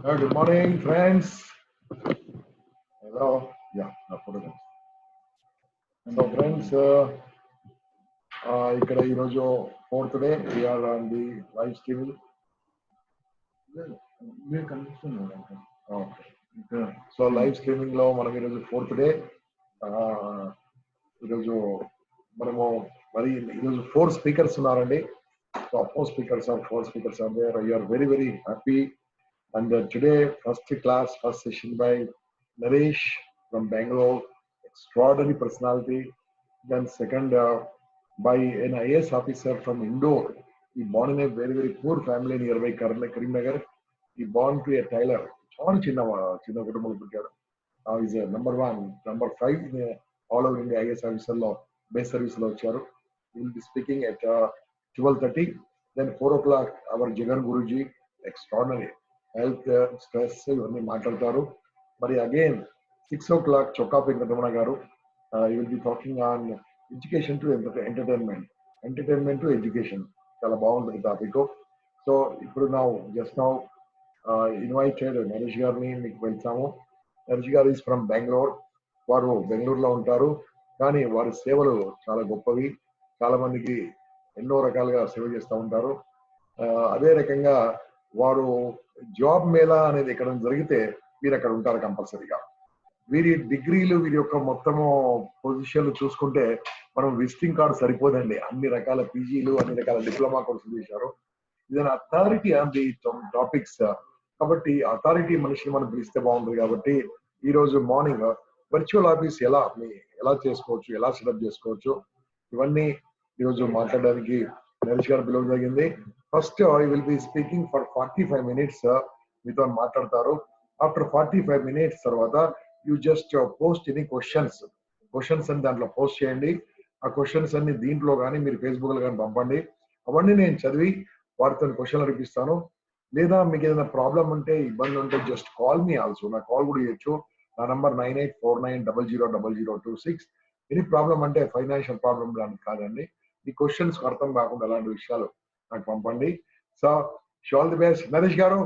Good morning, friends. Hello. Yeah, no, put it in. So, friends, ఇక్కడ ఈరోజు fourth day we're on the live streaming. మీరు కనిపిస్తున్నారు. Okay. So live streaming లో మనం ఈరోజు fourth day. ఈరోజు మనము మరి ఈరోజు 4 స్పీకర్స్ ఉన్నారండి. So four speakers are there. You are very, very happy. And today, first class, first session by Naresh from Bangalore, extraordinary personality. Then second by an IAS officer from Indore. He born in a very, very poor family nearby Karimnagar. He born to a tailor. Chinna kutumbalo puttaru. He's a number 1, number 5 in all over India IAS officer law, base service law charu. He will be speaking at 12:30. Then 4 o'clock, our Jagan Guruji, extraordinary. Health, stress, ఇవన్నీ మాట్లాడతారు. మరి again 6 o'clock చొక్కా వెంకటరమణ గారు you will be talking on education to entertainment to education. చాలా బాగుంటుంది topic. So ఇప్పుడు just now invited Naresh గారిని మీకు వెళ్తాము. నరేష్ గారు ఈజ్ ఫ్రమ్ బెంగళూరు. వారు బెంగళూరులో ఉంటారు, కానీ వారి సేవలు చాలా గొప్పవి. చాలా మందికి ఎన్నో రకాలుగా సేవ చేస్తూ ఉంటారు. అదే రకంగా వారు జాబ్ మేళా అనేది ఎక్కడ జరిగితే వీరు అక్కడ ఉంటారు కంపల్సరీగా. వీరి డిగ్రీలు, వీరి యొక్క మొత్తము పొజిషన్లు చూసుకుంటే మనం విజిటింగ్ కార్డు సరిపోదండి. అన్ని రకాల పీజీలు, అన్ని రకాల డిప్లొమా కోర్సులు చేశారు. ఇదైనా అథారిటీ ఆన్ ది టాపిక్స్. కాబట్టి అథారిటీ మనిషిని మనం పిలిస్తే బాగుంటుంది. కాబట్టి ఈ రోజు మార్నింగ్ వర్చువల్ ఆఫీస్ ఎలా చేసుకోవచ్చు, ఎలా సెటప్ చేసుకోవచ్చు, ఇవన్నీ ఈరోజు మాట్లాడడానికి నరేష్ గారు పిలవడం జరిగింది. First I will be speaking for 45 minutes. మీతో మాట్లాడతారు. ఆఫ్టర్ 45 minutes తర్వాత you just post any questions అని దాంట్లో పోస్ట్ చేయండి. ఆ క్వశ్చన్స్ అన్ని దీంట్లో కానీ మీరు ఫేస్బుక్ లో కానీ పంపండి. అవన్నీ నేను చదివి వారితో క్వశ్చన్లు అడిపిస్తాను. లేదా మీకు ఏదైనా ప్రాబ్లం ఉంటే, ఇబ్బంది ఉంటే జస్ట్ కాల్ మీ ఆల్సో. నా కాల్ కూడా చేయొచ్చు. నా నంబర్ 9849000026. ఎనీ ప్రాబ్లం అంటే ఫైనాన్షియల్ ప్రాబ్లం లాంటి కాదండి. ఈ క్వశ్చన్స్ అర్థం కాకుండా అలాంటి విషయాలు నాకు పంపండి. So all the best. Naresh గారు,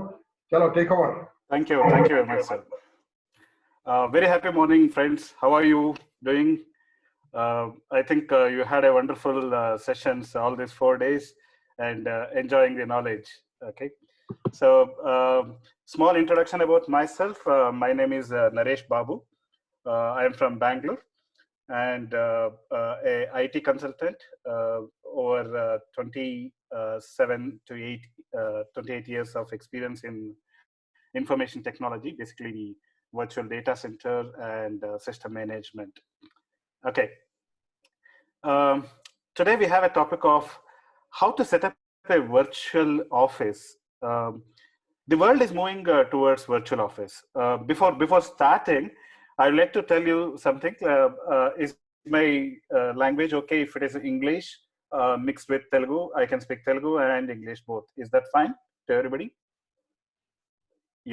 చలో take over. Thank you very much, sir. Very happy morning, friends. How are you doing? I think you had a wonderful sessions all these 4 days and enjoying the knowledge. Okay. So small introduction about myself. My name is Naresh Babu. I am from Bangalore and a IT consultant over 28 years of experience in information technology, basically the virtual data center and system management. Okay. Today we have a topic of how to set up a virtual office. The world is moving towards virtual office. Before starting, I'd like to tell you something. Is my language okay if it is English mixed with Telugu? I can speak Telugu and English both. Is that fine to everybody?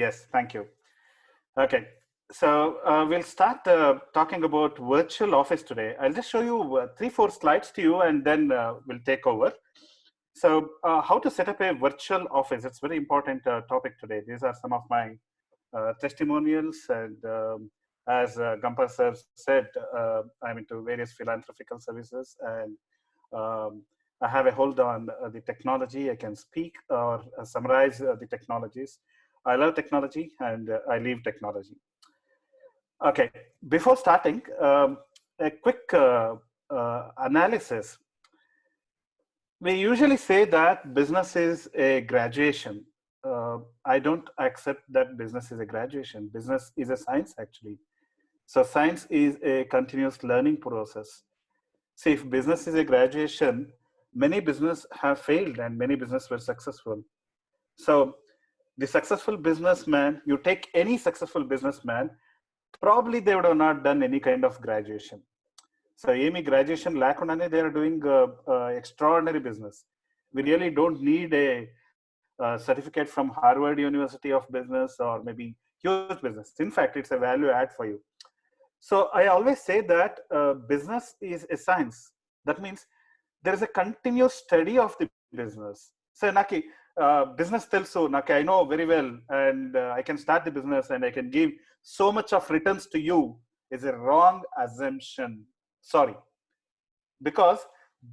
Yes, thank you. Okay, so we'll start talking about virtual office today. I'll just show you 3-4 slides to you and then we'll take over. So how to set up a virtual office. It's a very important topic today. These are some of my testimonials, and as Gampa sir said, I'm into various philanthropical services, and I have a hold on the technology. I can speak or summarize the technologies. I love technology and I live technology. Okay, before starting, a quick analysis. We usually say that business is a graduation. I don't accept that business is a graduation. Business is a science, actually. So science is a continuous learning process. See, if business is a graduation, many business have failed and many business were successful. So the successful businessman, you take any successful businessman, probably they would have not done any kind of graduation. So Amy graduation lakundane they are doing extraordinary business. We really don't need a certificate from Harvard University of Business or maybe huge business. In fact, it's a value add for you. So I always say that business is a science. That means there is a continuous study of the business. So Naki, business telso, okay, I know very well, and I can start the business and I can give so much of returns to you, is a wrong assumption. Sorry, because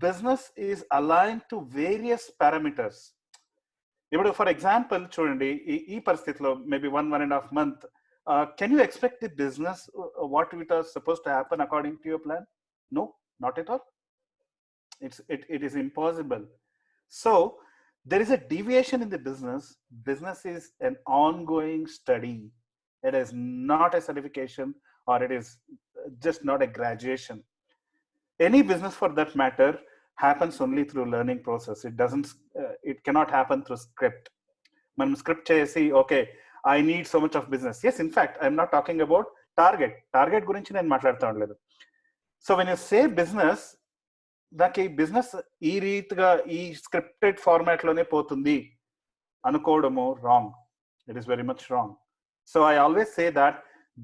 business is aligned to various parameters. ఇప్పుడు for example చూడండి, ఈ పరిస్థితిలో maybe 1.5 month, can you expect the business what it are suppose to happen according to your plan? No, not at all. It is impossible. So there is a deviation in the business. Business is an ongoing study. It is not a certification, or it is just not a graduation. Any business for that matter happens only through learning process. It cannot happen through script. Man script chesi, okay, I need so much of business. Yes, in fact, I'm not talking about target gurinchi nenu maatladtanu. So when you say business, నాకు ఈ business ఈ రీతిగా ఈ scripted format లోనే పోతుంది అనుకోవడము wrong. It is very much wrong. So I always say that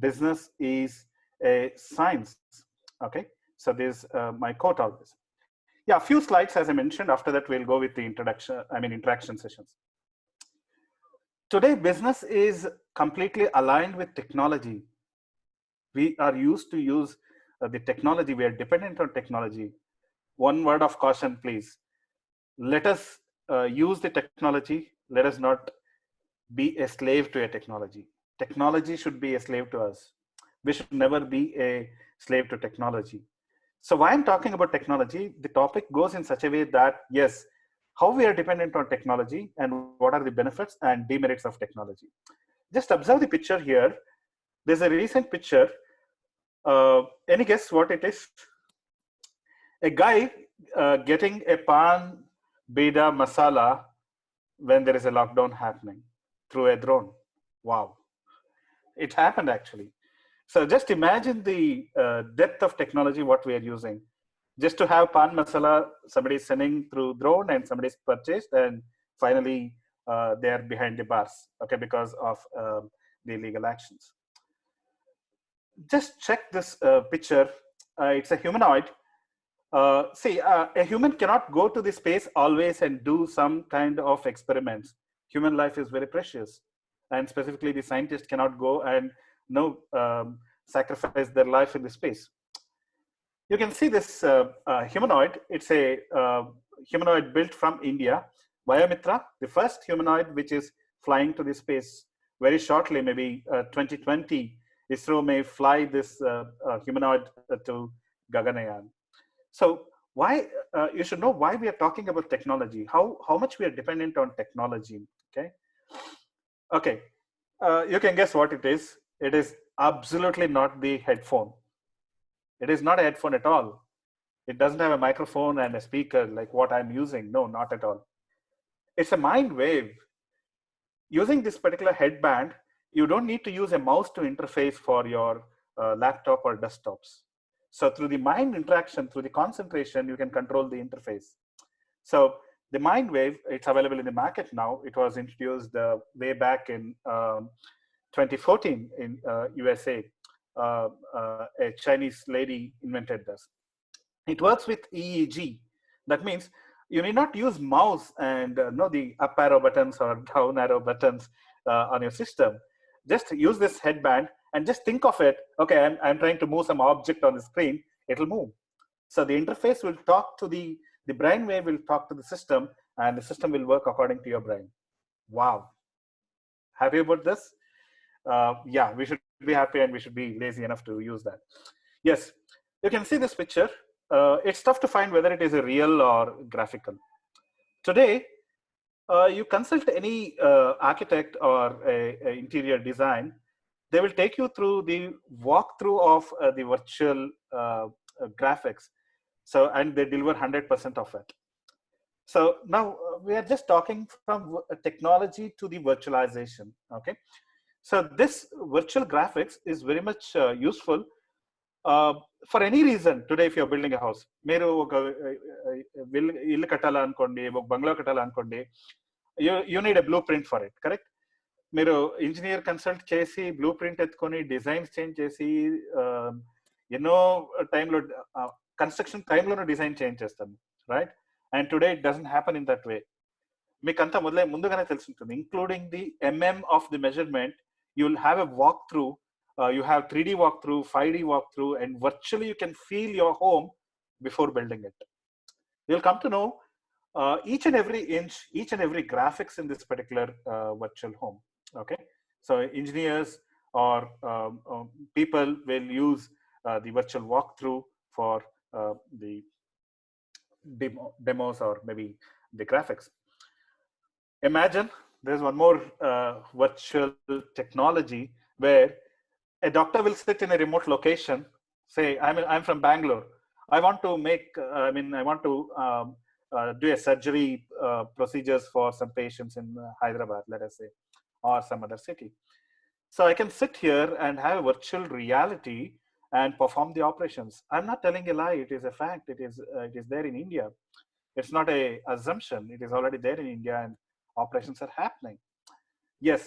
business is a science. Okay, so this my quote always. Yeah, a few slides as I mentioned. After that, we'll go with the interaction sessions. Today, business is completely aligned with technology. We are used to use the technology. We are dependent on technology. One word of caution, please. Let us use the technology. Let us not be a slave to a technology. Technology should be a slave to us. We should never be a slave to technology. So why I'm talking about technology, the topic goes in such a way that, yes, how we are dependent on technology and what are the benefits and demerits of technology. Just observe the picture here. There's a recent picture. Any guess what it is? A guy getting a pan beda masala when there is a lockdown happening through a drone. Wow, it happened actually. So just imagine the depth of technology what we are using just to have pan masala. Somebody is sending through drone and somebody is purchased, and finally they are behind the bars, okay, because of the illegal actions. Just check this picture. It's a humanoid. See, a human cannot go to the space always and do some kind of experiments. Human life is very precious, and specifically the scientist cannot go and sacrifice their life in the space. You can see this humanoid. It's a humanoid built from India, Biomitra, the first humanoid which is flying to the space. Very shortly, maybe 2020, ISRO may fly this humanoid to Gaganyaan. So why you should know why we are talking about technology, how much we are dependent on technology. Okay, you can guess what it is. It is absolutely not the headphone. It is not a headphone at all. It doesn't have a microphone and a speaker like what I'm using. No, not at all. It's a mind wave. Using this particular headband, you don't need to use a mouse to interface for your laptop or desktops. So through the mind interaction, through the concentration, you can control the interface. So the mind wave, it's available in the market now. It was introduced way back in 2014 in USA. A Chinese lady invented this. It works with EEG. That means you need not use mouse and the up arrow buttons or down arrow buttons on your system. Just use this headband and just think of it. Okay, I'm trying to move some object on the screen. It'll move. So the interface will talk to the brain wave will talk to the system, and the system will work according to your brain. Wow. Happy about this? Yeah, we should be happy and we should be lazy enough to use that. Yes, you can see this picture. It's tough to find whether it is a real or graphical. Today, you consult any architect or a interior design, they will take you through the walkthrough of the virtual graphics. So, and they deliver 100% of it. So now we are just talking from technology to the virtualization. Okay, so this virtual graphics is very much useful for any reason. Today, if you're building a house, మీరు ఒక ఇల్లు కట్టాలనుకోండి, ఒక బంగ్లా కట్టాలనుకోండి, you need a blueprint for it, correct? మీరు engineer consult చేసి blueprint ఎత్తుకొని డిజైన్స్ చేంజ్ చేసి ఎన్నో టైంలో కన్స్ట్రక్షన్ టైంలోనూ డిజైన్ చేంజ్ చేస్తాను, right? And today it doesn't happen in that way. మీకంతా ముందుగానే తెలుసుంటుంది, including the of the measurement. You'll have a walkthrough. You have 3D walkthrough, 5D walkthrough, and virtually you can feel your home before building it. You'll come to know each and every inch, each and every graphics in this particular virtual home. Okay, so engineers or people will use the virtual walkthrough for the demos or maybe the graphics. Imagine there's one more virtual technology where a doctor will sit in a remote location. Say, I'm from Bangalore. I want to make, I want to do a surgery procedures for some patients in Hyderabad, let us say, or some other city. So I can sit here and have a virtual reality and perform the operations. I'm not telling a lie. It is a fact. It is there in India. It's not a assumption. It is already there in India, and operations are happening. Yes.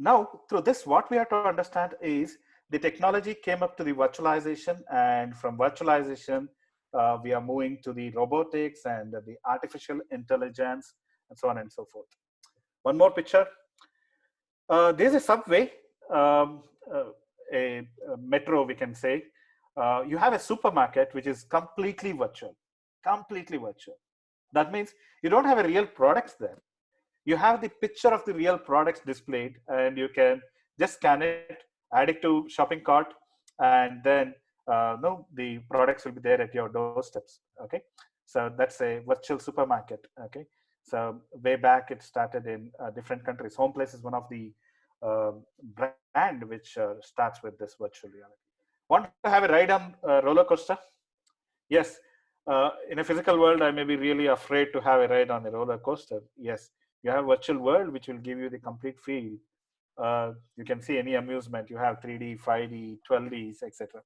Now, through this, what we have to understand is the technology came up to the virtualization, and from virtualization, we are moving to the robotics and the artificial intelligence, and so on and so forth. One more picture. There's a subway, a metro, we can say. You have a supermarket which is completely virtual. Completely virtual. That means you don't have a real products there. You have the picture of the real products displayed, and you can just scan it, add it to shopping cart, and then no, the products will be there at your doorsteps. Okay, so that's a virtual supermarket. Okay, so way back it started in different countries. Home Place is one of the brand which starts with this virtual reality. Want to have a ride on roller coaster? Yes. In a physical world, I may be really afraid to have a ride on a roller coaster. Yes, you have a virtual world which will give you the complete feel. You can see any amusement. You have 3D, 5D, 12Ds, etc.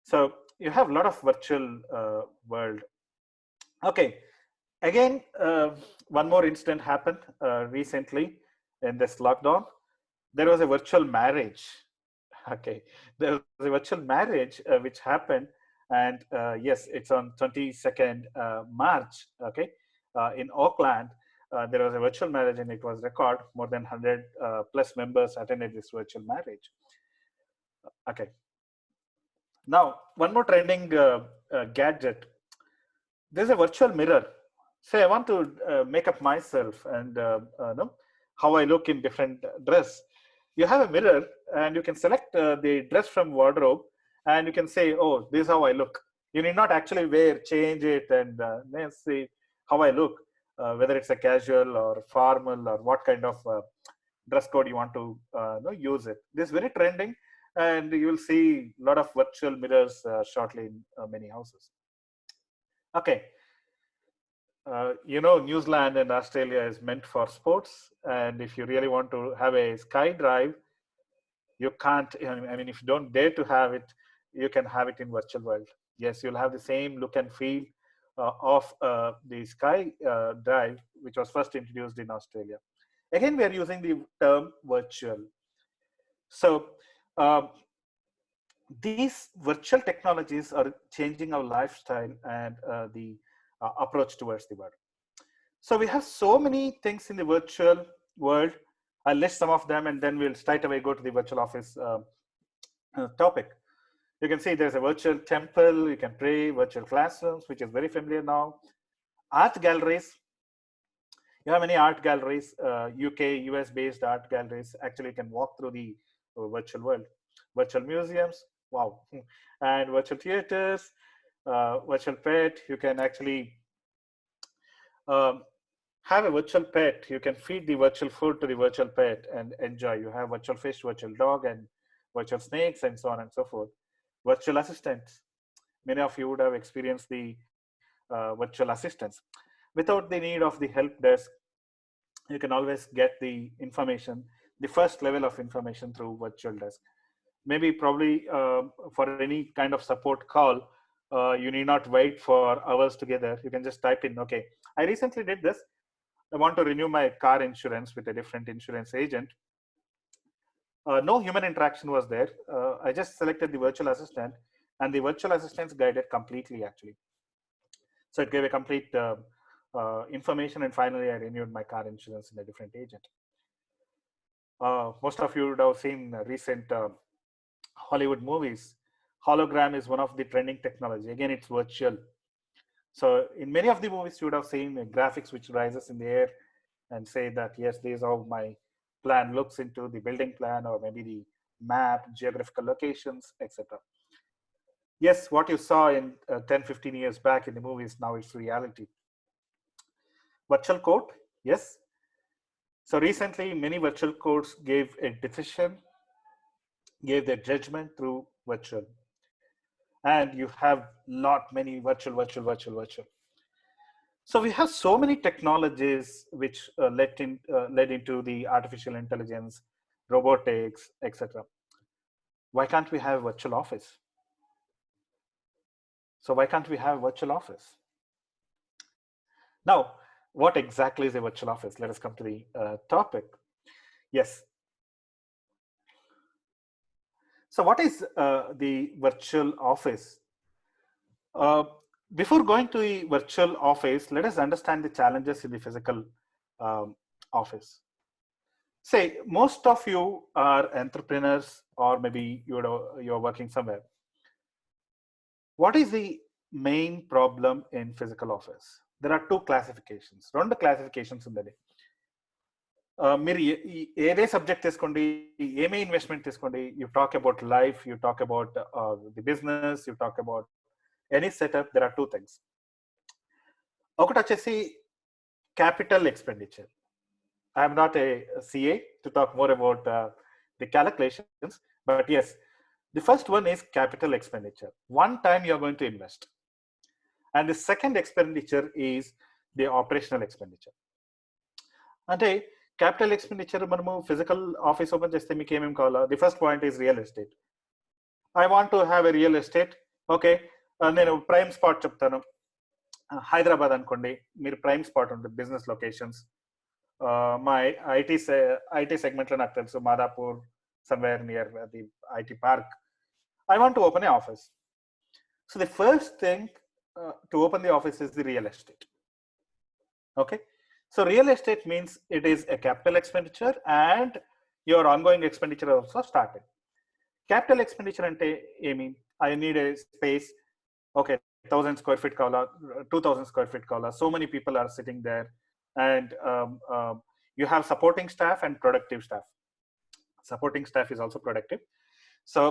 So you have a lot of virtual world. Okay, again, one more incident happened recently in this lockdown. There was a virtual marriage. Okay, there was a virtual marriage which happened, and yes, it's on 22nd March. Okay, in Auckland, there was a virtual marriage, and it was record. More than 100 plus members attended this virtual marriage. Okay. Now, one more trending gadget. There's a virtual mirror. Say, I want to make up myself and know how I look in different dress. You have a mirror, and you can select the dress from wardrobe, and you can say, "Oh, this is how I look." You need not actually change it, and let's see how I look, whether it's a casual or formal or what kind of dress code you want to use it. This is very trending, and you will see a lot of virtual mirrors shortly in many houses. Okay. New Zealand and Australia is meant for sports, and if you really want to have a skydive, you can't. I mean, if you don't dare to have it, you can have it in virtual world. Yes, you'll have the same look and feel of the sky dive, which was first introduced in Australia. Again, we are using the term virtual. So these virtual technologies are changing our lifestyle and the approach towards the world. So we have so many things in the virtual world. I'll list some of them, and then we'll straight away go to the virtual office topic. You can see there's a virtual temple. You can pray, virtual classrooms, which is very familiar now. Art galleries. You have many art galleries, UK, US based art galleries. Actually, you can walk through the virtual world. Virtual museums, wow. And virtual theaters, virtual pet. You can actually have a virtual pet. You can feed the virtual food to the virtual pet and enjoy. You have virtual fish, virtual dog, and virtual snakes, and so on and so forth. Virtual assistants. Many of you would have experienced the virtual assistants. Without the need of the help desk, you can always get the information, the first level of information through virtual desk. Maybe probably for any kind of support call, you need not wait for hours together. You can just type in, okay, I recently did this. I want to renew my car insurance with a different insurance agent. No human interaction was there. I just selected the virtual assistant, and the virtual assistants guided completely, actually. So it gave a complete information, and finally I renewed my car insurance in a different agent. Most of you would have seen recent Hollywood movies. Hologram is one of the trending technology. Again, it's virtual. So in many of the movies, you would have seen graphics which rises in the air and say that, yes, this is how my plan looks into the building plan, or maybe the map, geographical locations, etc. Yes, what you saw in 10, 15 years back in the movies, now it's reality. Virtual court, yes. So recently, many virtual courts gave a decision, gave their judgment through virtual. And you have many virtual. So we have so many technologies which led into the artificial intelligence, robotics, etc. Why can't we have virtual office? So why can't we have virtual office? Now, what exactly is a virtual office? Let us come to the topic. Yes. So what is the virtual office? Before going to the virtual office, let us understand the challenges in the physical office. Say, most of you are entrepreneurs, or maybe you're working somewhere. What is the main problem in physical office? There are two classifications. రెండు classifications ఉందండి. మీరు ఏదే subject తీసుకోండి, ఏమే investment తీసుకోండి, you talk about life, you talk about the business, you talk about any setup, there are two things. ఒకటి వచ్చేసి capital expenditure. I'm not a CA to talk more about the calculations, but yes, the first one is capital expenditure. One time you're going to invest. And the second expenditure is the operational expenditure. అంటే capital expenditure మనము physical office open చేస్తే మీకు ఏమేమి కావాలా? The first point is real estate. I want to have a real estate. Okay, నేను prime spot చెప్తాను. హైదరాబాద్ అనుకోండి, మీరు ప్రైమ్ స్పాట్ ఉంటుంది, బిజినెస్ లొకేషన్స్. మా ఐటీ సెగ్మెంట్లో నాకు తెలుసు Madhapur, somewhere near the IT park. I want to open an office. So the first thing to open the office is the real estate. Okay, so real estate means it is a capital expenditure and your ongoing expenditure also started. Capital expenditure ante emi, I need a space. Okay, 1000 square feet kavala, 2000 square feet kavala, so many people are sitting there, and you have supporting staff and productive staff. Supporting staff is also productive. So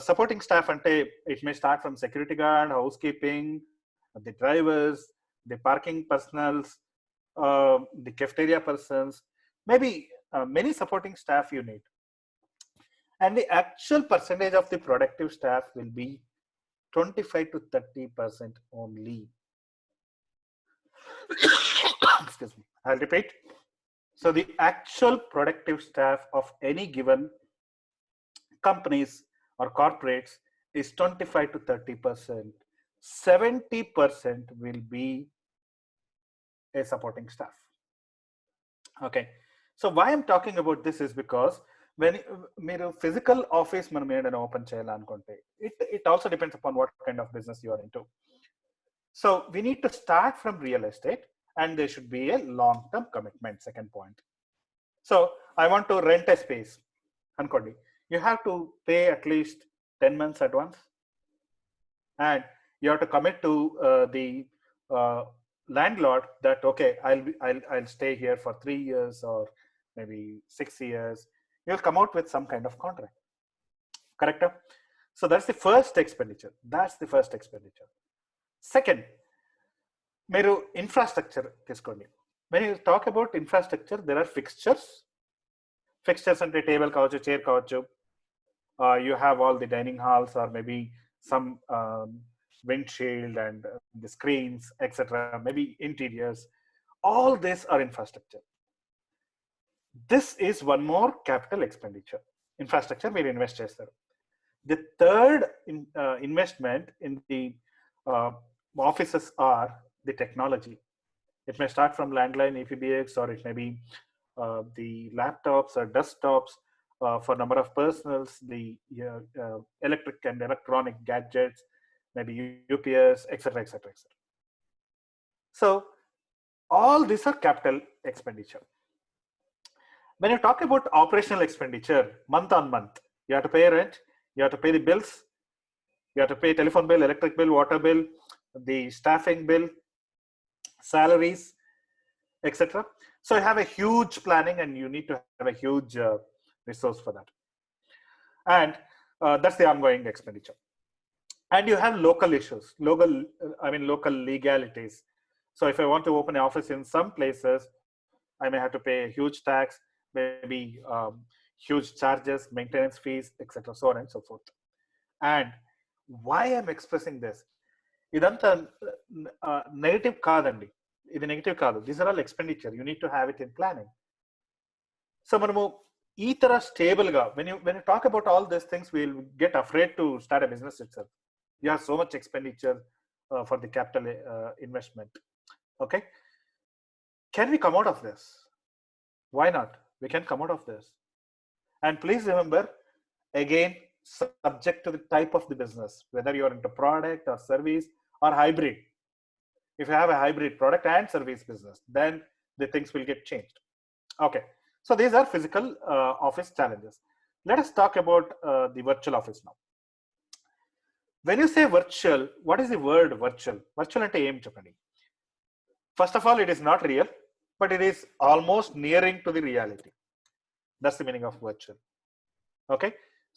supporting staff ante it may start from security guard, housekeeping, the drivers, the parking personals, the cafeteria persons, maybe many supporting staff you need. And the actual percentage of the productive staff will be 25 to 30% only. Excuse me, I'll repeat. So the actual productive staff of any given companies or corporates is 25 to 30%. 70% will be a supporting staff. Okay, so why I'm talking about this is because when మీరు physical office మనం ఏదైనా open చేయాలనుకుంటే it also depends upon what kind of business you are into. So we need to start from real estate, and there should be a long-term commitment. Second point. So I want to rent a space అనుకోండి, you have to pay at least 10 months advance, and you have to commit to the landlord that okay, I'll stay here for 3 years or maybe 6 years. You'll come out with some kind of contract. Correct? So that's the first expenditure. Second, మీరు infrastructure తీసుకోండి. When you talk about infrastructure, there are fixtures. Fixtures అంటే table కావచ్చు, chair కావచ్చు. You have all the dining halls or maybe some windshield and the screens, etc. Maybe interiors. All this are infrastructure. This is one more capital expenditure. Infrastructure మీరు invest చేస్తారు. The third investment in the offices are the technology. It may start from landline, EPBX, or it may be the laptops or desktops for number of personals, the electric and electronic gadgets, maybe UPS, etc., etc., etc. So All these are capital expenditure. When you talk about operational expenditure, month on month, you have to pay rent, you have to pay the bills, you have to pay telephone bill, electric bill, water bill, the staffing bill, salaries, etc. So you have a huge planning and you need to have a huge resource for that. And that's the ongoing expenditure. And you have local issues, local legalities. So if I want to open an office in some places, I may have to pay a huge tax, maybe huge charges, maintenance fees, etc., so on and so forth. And why I'm expressing this, ఇదంతా negative కాదండి, ఇది negative కాదు. These are all expenditure, you need to have it in planning. So మనము ఈ తర stable గా when you talk about all these things, we'll get afraid to start a business itself. You have so much expenditure for the capital investment. Okay, can we come out of this? Why not? We can come out of this. And please remember, again, subject to the type of the business, whether you're into product or service or hybrid. If you have a hybrid product and service business, then the things will get changed. Okay, so these are physical office challenges. Let us talk about the virtual office now. When you say virtual, what is the word virtual? Virtual ante em cheppandi. First of all, it is not real, but it is almost nearing to the reality. That's the meaning of virtual. Okay,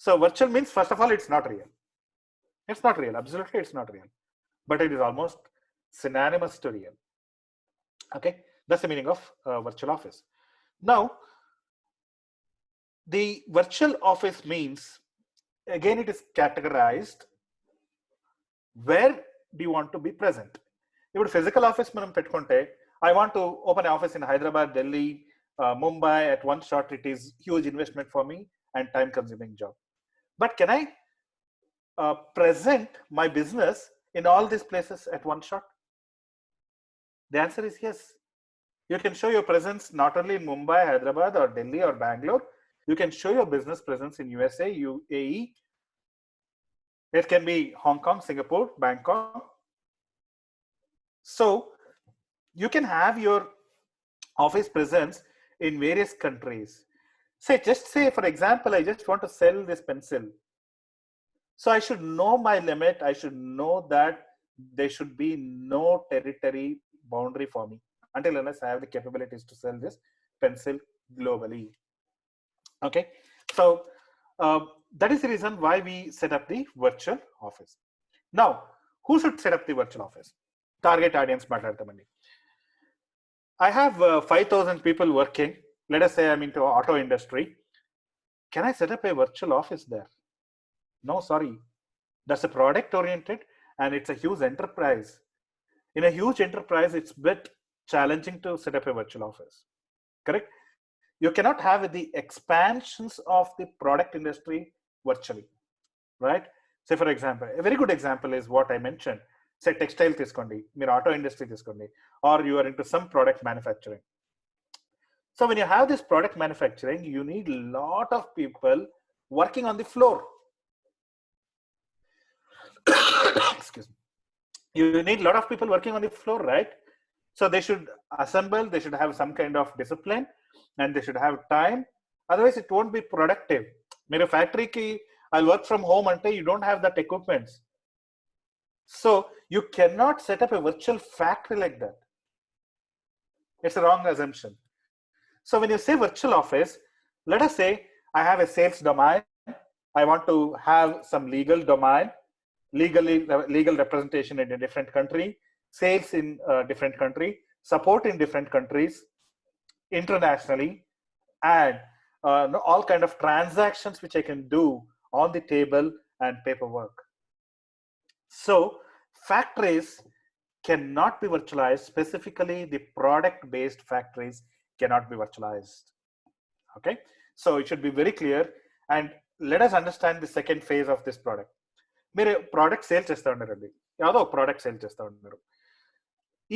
so virtual means, first of all, it's not real. It's not real. Absolutely, it's not real. But it is almost synonymous to real. Okay, that's the meaning of virtual office. Now, the virtual office means, again, it is categorized. Where do you want to be present? If it's physical office, I want to open an office in Hyderabad, Delhi, Mumbai at one shot. It is huge investment for me and time-consuming job. But can I present my business in all these places at one shot? The answer is yes. You can show your presence not only in Mumbai, Hyderabad, or Delhi, or Bangalore. You can show your business presence in USA, UAE. It can be Hong Kong, Singapore, Bangkok. So you can have your office presence in various countries. Just say, for example, I just want to sell this pencil. So I should know my limit. I should know that there should be no territory boundary for me until unless I have the capabilities to sell this pencil globally. Okay, so that is the reason why we set up the virtual office. Now, who should set up the virtual office? Target audience matterdamandi. I have 5,000 people working. Let us say I'm into auto industry. Can I set up a virtual office there? No, sorry. That's a product oriented and it's a huge enterprise. In a huge enterprise, it's a bit challenging to set up a virtual office. Correct? You cannot have the expansions of the product industry virtually, right? Say, for example, a very good example is what I mentioned. Say textile తీసుకోండి, మీరు auto industry తీసుకోండి, or you are into some product manufacturing. So when you have this product manufacturing, you need a lot of people working on the floor. Excuse me. You need a lot of people working on the floor, right? So they should assemble, they should have some kind of discipline, and they should have time. Otherwise, it won't be productive. Mere factory ki I'll work from home until you don't have that equipment. So you cannot set up a virtual factory like that. It's a wrong assumption. So when you say virtual office, let us say I have a sales domain. I want to have some legal domain, legal representation in a different country, sales in a different country, support in different countries, internationally, and all kind of transactions which I can do on the table and paperwork. So factories cannot be virtualized. Specifically, the product-based factories cannot be virtualized. Okay, so it should be very clear. And let us understand the second phase of this product. మీరు product sale చేస్తూ ఉన్నారండి, ಯಾವುದೋ product sale చేస్తూ ఉన్నారు.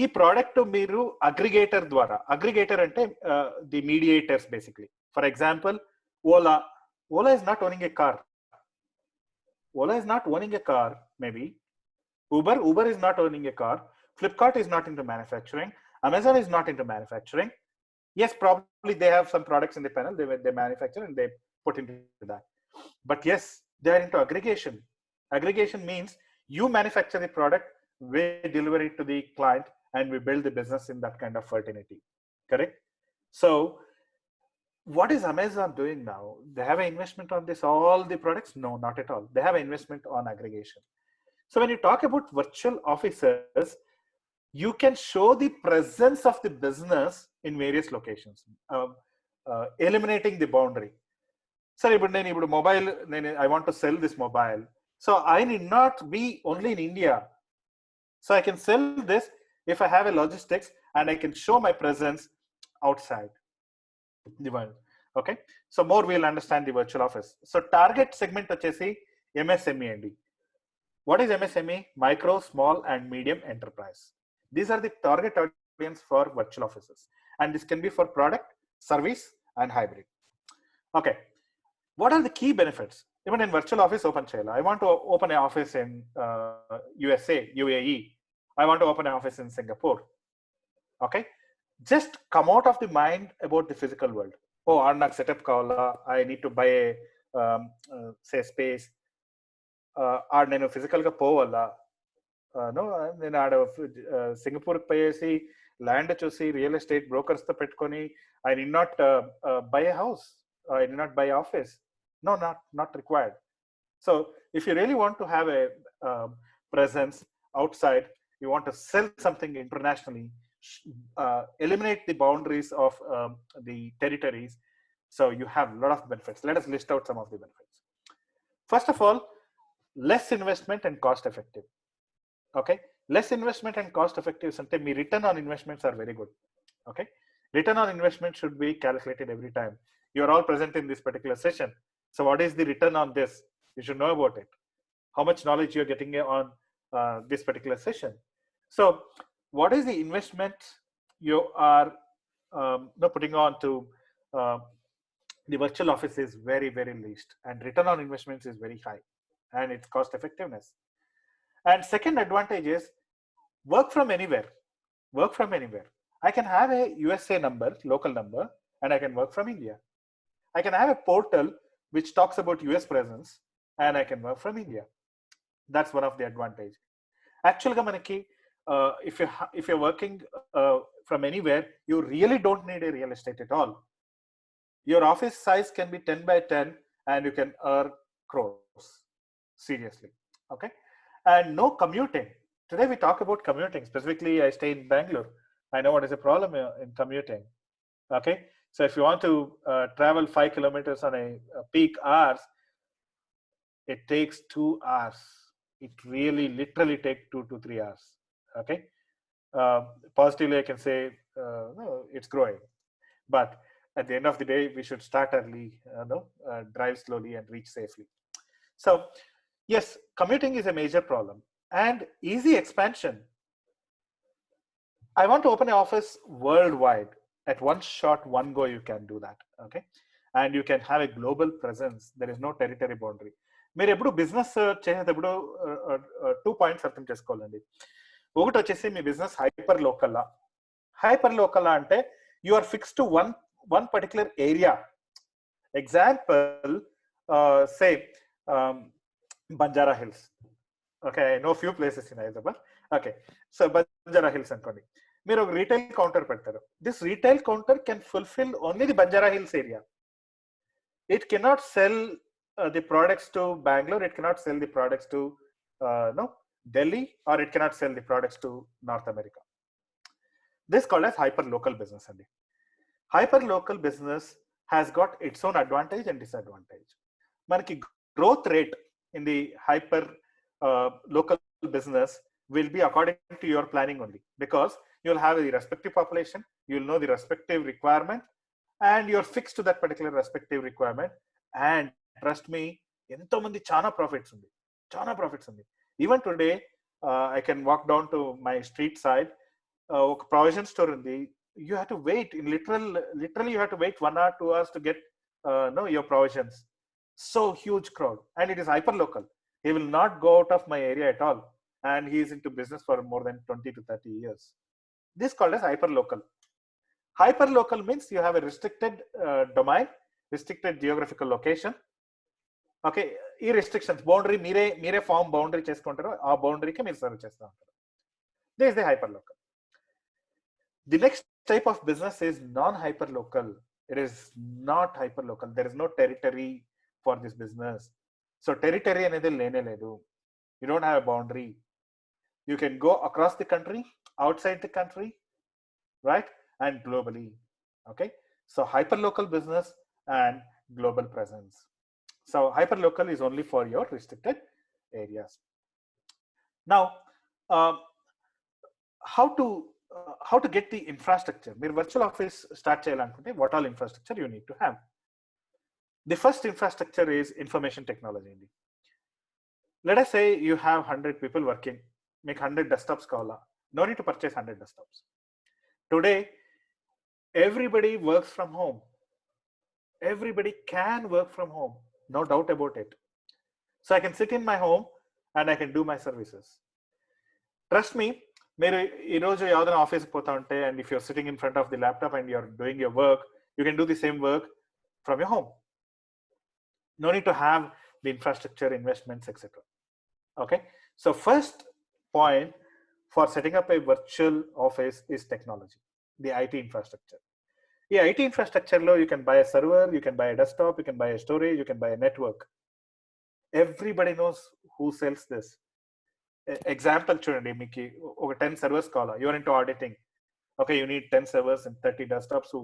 ఈ product మీరు aggregator ద్వారా, aggregator అంటే the mediators basically. For example, Ola is not owning a car. Ola is not owning a car, maybe. Uber is not owning a car. Flipkart is not into manufacturing. Amazon is not into manufacturing. Yes, probably they have some products in the panel they manufacture and they put into that. But yes, they are into aggregation. Aggregation means you manufacture the product, we deliver it to the client, and we build the business in that kind of fraternity. Correct? So what is Amazon doing now? They have an investment on this, all the products? No, not at all. They have an investment on aggregation. So when you talk about virtual offices, you can show the presence of the business in various locations, eliminating the boundary. Sir, mobile, I want to sell this mobile. So I need not be only in India. So I can sell this if I have a logistics and I can show my presence outside the world. Okay. So more we'll understand the virtual office. So target segment vachesi MSME and what is MSME? Micro, small, and medium enterprise. These are the target audience for virtual offices. And this can be for product, service, and hybrid. Okay. What are the key benefits? Even in virtual office open chayala. I want to open an office in USA, UAE. I want to open an office in Singapore. Okay. Just come out of the mind about the physical world. Oh, Arnak setup kavala. I need to buy a say space. నేను ఫిజికల్గా పోవాలా నేను ఆడ సింగపూర్కి పోయేసి land చూసి real estate బ్రోకర్స్తో పెట్టుకొని I did not buy a house I did not buy office no not required so if you really want to have a presence outside, you want to sell something internationally, eliminate the boundaries of the territories, so you have a lot of benefits. Let us list out some of the benefits. First of all, less investment and cost effective. Okay, less investment and cost effective ante me return on investments are very good. Okay, return on investment should be calculated every time. You are all present in this particular session, so what is the return on this? You should know about it, how much knowledge you're getting on this particular session. So what is the investment you are putting on to the virtual office is very, very least, and return on investments is very high, and its cost effectiveness. And second advantage is work from anywhere. Work from anywhere. I can have a USA number, local number, and I can work from India. I can have a portal which talks about US presence, and I can work from India. That's one of the advantage. Actually, manaki, if you're working from anywhere, you really don't need a real estate at all. Your office size can be 10 by 10, and you can earn crores. Seriously. Okay. And no commuting. Today we talk about commuting. Specifically, I stay in Bangalore. I know what is the problem in commuting. Okay. So if you want to travel 5 kilometers on a peak hours, it takes 2 hours. It really literally takes 2 to 3 hours. Okay. Positively, I can say no, it's growing. But at the end of the day, we should start early, drive slowly and reach safely. So yes, commuting is a major problem. And easy expansion. I want to open an office worldwide. At one shot, one go, you can do that. Okay. And you can have a global presence. There is no territory boundary. మీరు ఎప్పుడు business చేసేటప్పుడు 2 points అర్థం చేసుకోవాలండి. ఒకటి వచ్చేసి మీ business hyper local అంటే you are fix to one particular area. Example say Banjara Hills. Okay, I know few places in Hyderabad. Okay, so Banjara Hills ankoni. మీరు ఒక రీటైల్ కౌంటర్ పెడతారు. This retail counter can fulfil only the Banjara hills area. It cannot cell the products to Bangalore. It cannot sell the products to Delhi, or it cannot sell the products to North America. This is called as hyper local business. Hyper local business has got its own advantage and disadvantage. Manaki growth rate in the hyper local business will be according to your planning only, because you'll have the respective population, you'll know the respective requirement, and you're fixed to that particular respective requirement. And trust me, ento mandi chana profits undi. Even today, I can walk down to my street side, oka provision store undi. You have to wait in literally you have to wait 1 hour 2 hours to get your provisions. So huge crowd, and it is hyper local. He will not go out of my area at all, and he is into business for more than 20 to 30 years. This is called as hyperlocal. Hyperlocal means you have a restricted domain, restricted geographical location. Okay, ఈ restrictions boundary మీరే form boundary చేసుకుంటారో ఆ బౌండరీకి మీరు serve చేస్తూ ఉంటారు. This is the hyperlocal. The next type of business is non-hyperlocal. It is not hyperlocal. There is no territory for this business. So territory అనేది లేనే లేదు. You don't have a boundary. You can go across the country, outside the country, right? And globally. Okay. So hyperlocal business and global presence. So hyperlocal is only for your restricted areas. Now, how to get the infrastructure? Meer virtual office start cheyalanunte what all infrastructure you need to have. The first infrastructure is information technology. Let us say you have 100 people working, make 100 desktops kavala. No need to purchase 100 desktops. Today, everybody works from home. Everybody can work from home. No doubt about it. So I can sit in my home and I can do my services. Trust me, మీరు ఈరోజు ఏదైనా ఆఫీస్కి పోతా ఉంటే and if you're sitting in front of the laptop and you're doing your work, you can do the same work from your home. No need to have the infrastructure, investments, etc. Okay. So first point for setting up a virtual office is technology, the IT infrastructure. The IT infrastructure lo you can buy a server, you can buy a desktop, you can buy a storage, you can buy a network. Everybody knows who sells this. Example chudandi, meeki oka 10 servers kavala, you are into auditing. Okay, you need 10 servers and 30 desktops who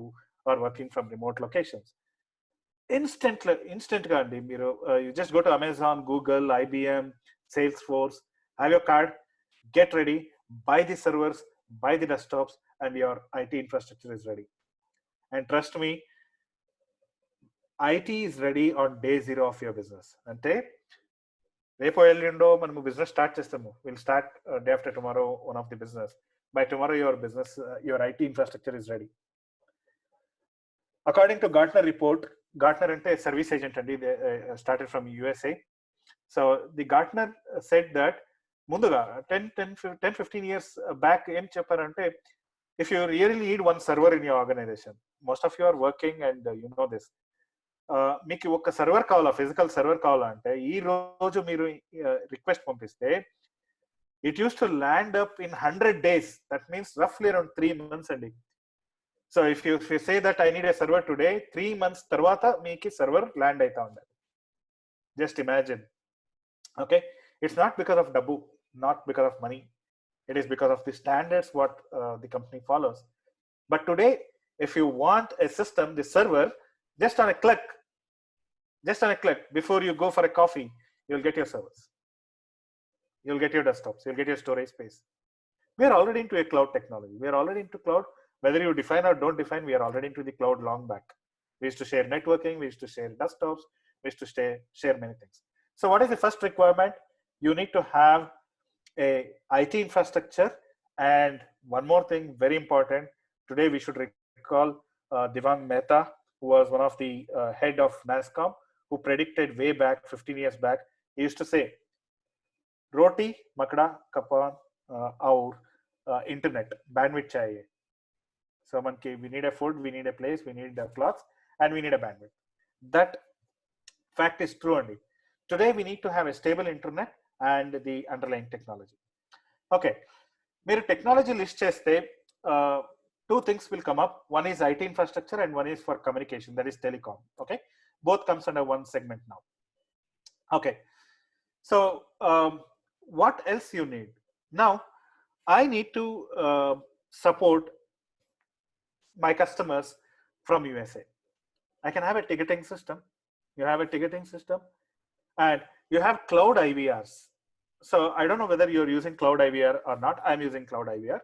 are working from remote locations. Instant ga andi meeru you just go to Amazon, Google, IBM, Salesforce, have your card, get ready, buy the servers, buy the desktops, and your IT infrastructure is ready. And trust me, IT is ready on day zero of your business. Ante repo ellundo manamu business start chestamu, we'll start day after tomorrow one of the business. By tomorrow your business, your IT infrastructure is ready. According to Gartner report, Gartner ante service agent andi, they started from USA. So the Gartner said that munduga 10-15 years back em chepparante, if you really need one server in your organization, most of you are working and you know this, మీకు ఒక server కావాలా, physical server కావాలంటే ఈ రోజు మీరు request పంపిస్తే it use to land up in 100 days. That means రఫ్లీ around 3 months అండి. So if you say that I need a server today, 3 months తర్వాత మీకు సర్వర్ ల్యాండ్ అవుతా ఉండాలి. Just imagine. Okay, it's not because of డబ్బు, not because of money, it is because of the standards what the company follows. But today, if you want a system, the server, just on a click, before you go for a coffee, you'll get your servers, you'll get your desktops, you'll get your storage space. We are already into a cloud technology. We are already into cloud. Whether you define or don't define, we are already into the cloud long back. We used to share networking, we used to share desktops, we used to share many things. So what is the first requirement? You need to have a IT infrastructure. And one more thing, very important, today we should recall Devang Mehta, who was one of the head of NASCOM, who predicted way back 15 years back. He used to say, roti makda kapan aur internet bandwidth chahiye. So we need a food, we need a place, we need a clothes, and we need a bandwidth. That fact is true only. Today we need to have a stable internet and the underlying technology. Okay, మీరు technology list చేస్తే two things will come up. One is IT infrastructure and one is for communication, that is telecom. Okay, both comes under one segment now. Okay, so what else you need? Now I need to support my customers from USA. I can have a ticketing system, you have a ticketing system, and you have cloud IVRs. So I don't know whether you're using cloud IVR or not. I'm using cloud IVR.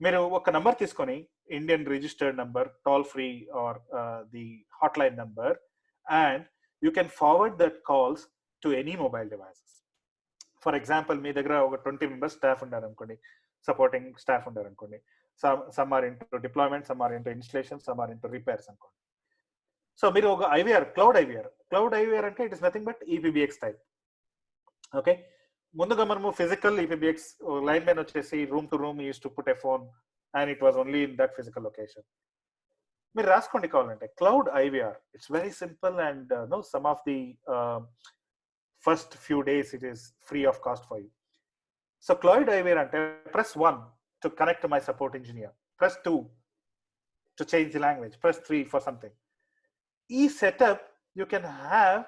మీరు ఒక number తీసుకొని, Indian registered number, toll free or the hotline number, and you can forward that calls to any mobile devices. For example, మీ దగ్గర ఒక 20 members staff ఉన్నారు అనుకోండి, supporting staff ఉన్నారు అనుకోండి. Some are into deployment, some are into installation, some are into repairs అనుకోండి. So మీరు ఒక ఐవీఆర్, క్లౌడ్ ఐవీఆర్ అంటే it is nothing but EPBX type. Okay, ముందుగా మనము ఫిజికల్ ఈపీబీఎక్స్ లైన్ మ్యాన్ వచ్చేసి room to room use to put a phone and it was only in that physical location. మీరు రాసుకోండి కావాలంటే cloud IVR. It's very simple and no some of the first few days it is free of cost for you. So cloud IVR అంటే press 1 to connect to my support engineer, press 2 to change the language, press 3 for something. E setup you can have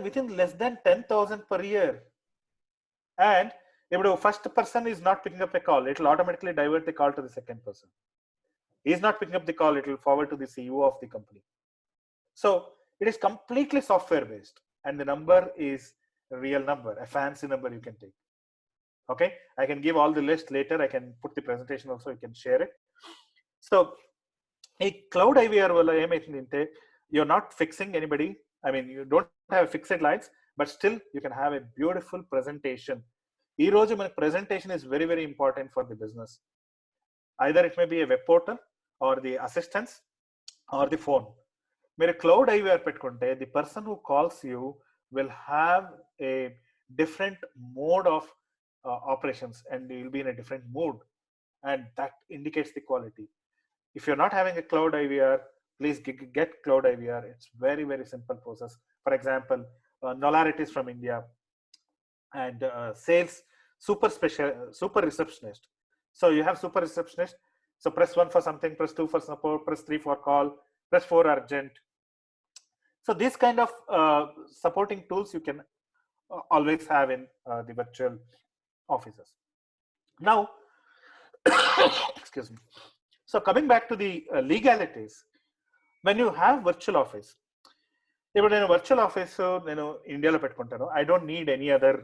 within less than 10,000 per year. And if the first person is not picking up a call, it will automatically divert the call to the second person. He is not picking up the call, it will forward to the CEO of the company. So it is completely software based, and the number is a real number, a fancy number you can take. Okay, I can give all the list later. I can put the presentation also, you can share it. So a cloud IVR valla emaitundante, you're not fixing anybody. I mean, you don't have fixed lines, but still you can have a beautiful presentation. Ee roju మన presentation is very, very important for the business. Either it may be a web portal or the assistance or the phone. మీరు cloud IVR పెట్టుకుంటే the person who calls you will have a different mode of operations, and you'll be in a different mood, and that indicates the quality. If you're not having a cloud IVR, please get cloud IVR. It's very, very simple process. For example, Nolarities from India and sales super receptionist. So you have super receptionist. So press 1 for something, press 2 for support, press 3 for call, press 4 urgent. So this kind of supporting tools you can always have in the virtual offices. Now, excuse me. So coming back to the legalities, when you have virtual office, ఇప్పుడు నేను virtual office నేను ఇండియాలో పెట్టుకుంటాను. I don't need any other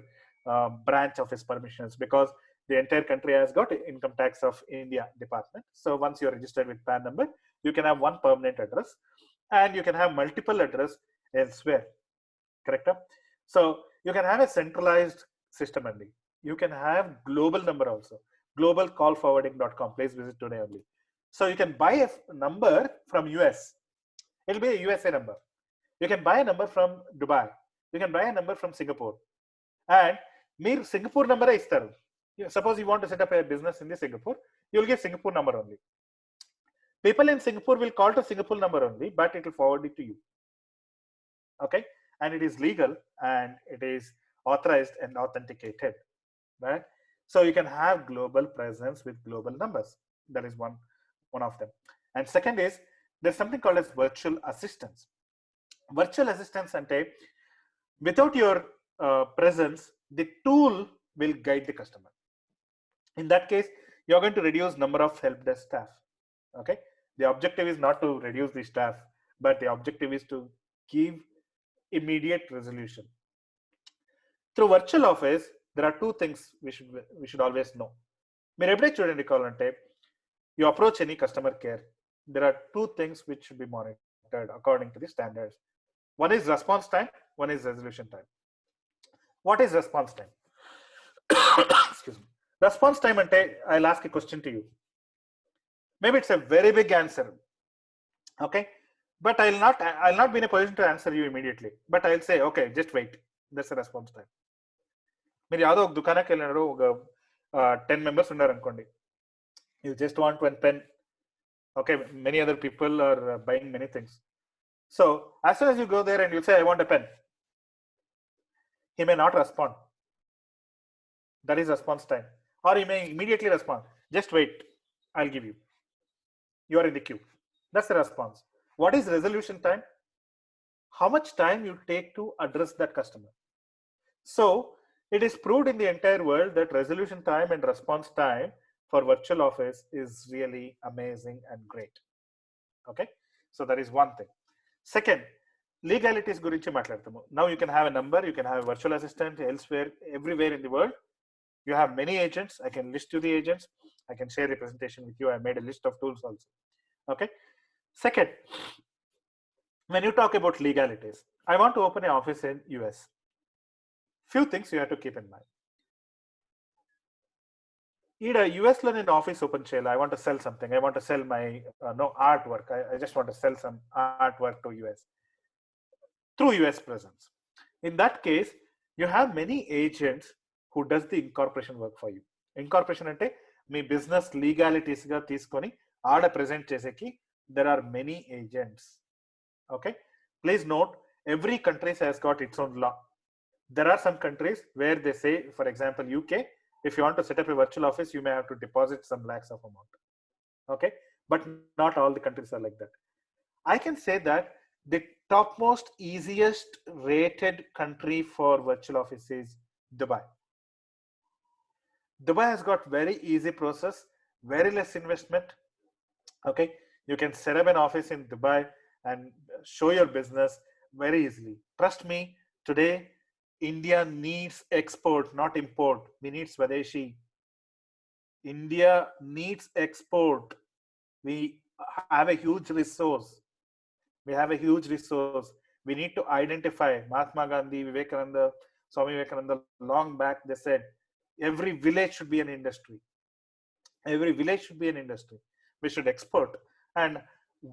branch office permissions because the entire country has got income tax of India department. So once you're registered with PAN number, you can have one permanent address and you can have multiple address elsewhere. Correct? So you can have a centralized system only. You can have global number also. Globalcallforwarding.com. Please visit today only. So you can buy a number from US. It'll be a USA number. You can buy a number from Dubai. You can buy a number from Singapore. And మీరు Singapore నెంబరే ఇస్తారు. Suppose you want to set up a business in the Singapore, you will get Singapore number only. People in Singapore will call to Singapore number only, but it will forward it to you. Okay, and it is legal and it is authorized and authenticated, right? So you can have global presence with global numbers. That is one of them. And second is there's something called as virtual assistants. Virtual assistants ante without your presence, the tool will guide the customer. In that case, you're going to reduce number of help desk staff. Okay, the objective is not to reduce the staff, but the objective is to give immediate resolution. Through virtual office, there are two things we should always know. మీరు ఎప్పుడైతే చూడండి కావాలంటే you approach any customer care, there are two things which should be monitored according to the standards. One is response time, one is resolution time. What is response time? Excuse me. Response time ante, I'll ask a question to you. Maybe it's a very big answer. Okay, but I'll not be in a position to answer you immediately, but I'll say, okay, just wait. That's a response time. మీరు యాదో ఒక దుకాణానికి వెళ్ళినారు, ఒక 10 members ఉన్నారు అనుకోండి. You just want one pen. Okay, many other people are buying many things. So as soon as you go there and you say, I want a pen, he may not respond. That is response time. Or he may immediately respond, just wait, I'll give you. You are in the queue. That's the response. What is resolution time? How much time you take to address that customer. So it is proved in the entire world that resolution time and response time for virtual office is really amazing and great. Okay, so that is one thing. Second, legalities gurinchi maatladtamu. Now you can have a number, you can have a virtual assistant elsewhere, everywhere in the world. You have many agents. I can list you the agents. I can share the presentation with you. I made a list of tools also. Okay. Second, when you talk about legalities, I want to open an office in US. Few things you have to keep in mind. Either US lo in office open cheyala, I want to sell something. I want to sell my artwork. I just want to sell some artwork to US through US presence. In that case, you have many agents who does the incorporation work for you. Incorporation ante me business legalities గా తీసుకొని ఆడ present చేసేకి there are many agents. Okay, please note, every country has got its own law. There are some countries where they say, for example UK, if you want to set up a virtual office you may have to deposit some lakhs of amount. Okay, but not all the countries are like that. I can say that the topmost easiest rated country for virtual office is Dubai. Dubai has got very easy process, very less investment. Okay, you can set up an office in Dubai and show your business very easily. Trust me, today India needs export, not import. We need Swadeshi. India needs export. We have a huge resource. We have a huge resource. We need to identify. Mahatma Gandhi, Vivekananda, Swami Vivekananda, long back they said every village should be an industry. Every village should be an industry. We should export. And